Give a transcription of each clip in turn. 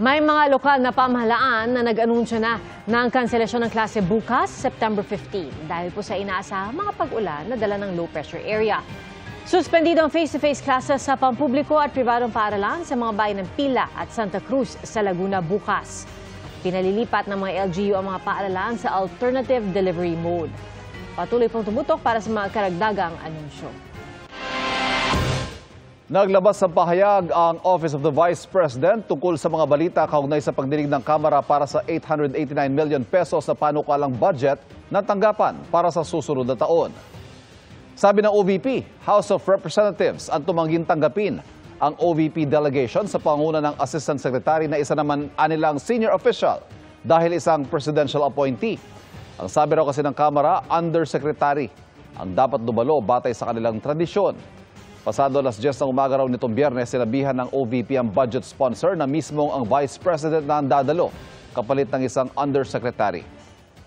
May mga lokal na pamahalaan na nag-anunsyo na ng kanselasyon ng klase bukas, September 15, dahil po sa inaasahang mga pag-ulan na dala ng low pressure area. Suspendido ang face-to-face classes sa pampubliko at pribadong paaralan sa mga bayan ng Pila at Santa Cruz sa Laguna bukas. Pinalilipat ng mga LGU ang mga paaralan sa alternative delivery mode. Patuloy pong tumutok para sa mga karagdagang anunsyo. Naglabas ng pahayag ang Office of the Vice President tungkol sa mga balita kaugnay sa pagdinig ng Kamara para sa 889 million pesos na panukalang budget na tanggapan para sa susunod na taon. Sabi ng OVP, House of Representatives ang tumangging tanggapin ang OVP delegation sa panguna ng Assistant Secretary na isa naman anilang senior official dahil isang presidential appointee. Ang sabi raw kasi ng Kamara, Undersecretary ang dapat dumalo batay sa kanilang tradisyon. Pasado alas 10 ng umaga raw nitong Biyernes, sinabihan ng OVP ang budget sponsor na mismong ang Vice President na ang dadalo, kapalit ng isang Undersecretary.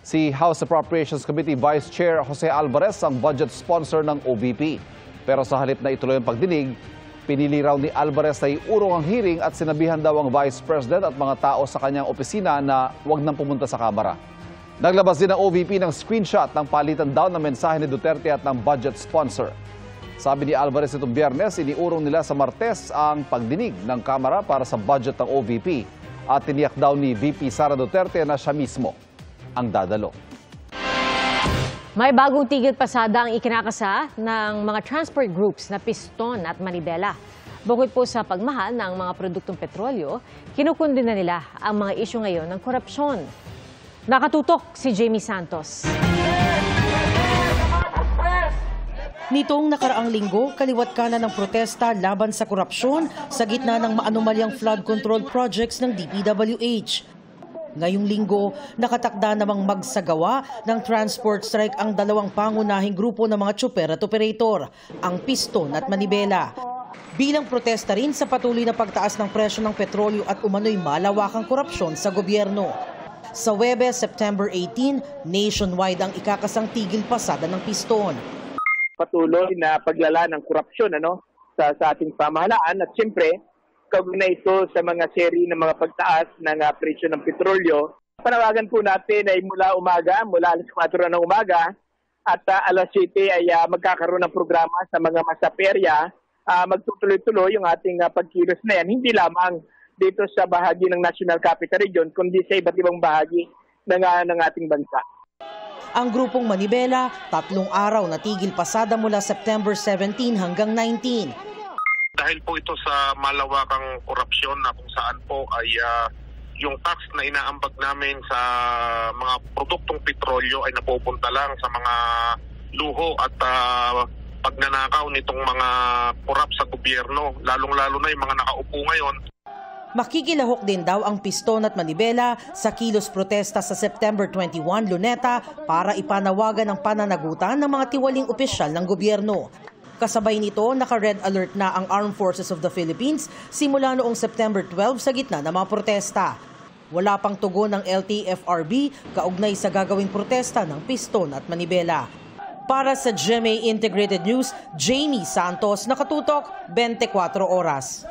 Si House Appropriations Committee Vice Chair Jose Alvarez ang budget sponsor ng OVP. Pero sa halip na ituloy ang pagdinig, pinili raw ni Alvarez na iurong ang hearing at sinabihan daw ang Vice President at mga tao sa kanyang opisina na huwag nang pumunta sa Kamara. Naglabas din ang OVP ng screenshot ng palitan daw na mensahe ni Duterte at ng budget sponsor. Sabi ni Alvarez itong Biyernes, iniurong nila sa Martes ang pagdinig ng Kamara para sa budget ng OVP at tiniyak daw ni VP Sara Duterte na siya mismo ang dadalo. May bagong tigil pasada ang ikinakasa ng mga transport groups na Piston at Manibela. Bukod po sa pagmahal ng mga produktong petrolyo, kinukundina nila ang mga isyu ngayon ng korupsyon. Nakatutok si Jamie Santos. Nitong nakaraang linggo, kaliwat kanan ng protesta laban sa korupsyon sa gitna ng maanumalyang flood control projects ng DPWH. Ngayong linggo, nakatakda namang magsagawa ng transport strike ang dalawang pangunahing grupo ng mga tsuper at operator, ang Piston at Manibela. Bilang protesta rin sa patuloy na pagtaas ng presyo ng petrolyo at umano'y malawakang korupsyon sa gobyerno. Sa Huwebes, September 18, nationwide ang ikakasang tigil pasada ng Piston. Patuloy na paglala ng korupsyon sa ating pamahalaan at siyempre kaugnay ito sa mga seri ng mga pagtaas ng presyo ng petrolyo. Panawagan po natin ay mula alas 4 ng umaga at alas 7 ay magkakaroon ng programa sa mga masaperya. Magtutuloy-tuloy yung ating pagkilos na yan, hindi lamang dito sa bahagi ng National Capital Region kundi sa iba't ibang bahagi ng ating bansa. Ang grupong Manibela, 3 araw na tigil pasada mula September 17 hanggang 19. Dahil po ito sa malawakang korupsyon na kung saan po ay yung tax na inaambag namin sa mga produktong petrolyo ay napupunta lang sa mga luho at pagnanakaw nitong mga korap sa gobyerno, lalong-lalo na yung mga nakaupo ngayon. Makikilahok din daw ang Piston at Manibela sa kilos protesta sa September 21, Luneta para ipanawagan ang pananagutan ng mga tiwaling opisyal ng gobyerno. Kasabay nito, naka-red alert na ang Armed Forces of the Philippines simula noong September 12 sa gitna ng mga protesta. Wala pang tugon ng LTFRB kaugnay sa gagawing protesta ng Piston at Manibela. Para sa GMA Integrated News, Jamie Santos, nakatutok 24 oras.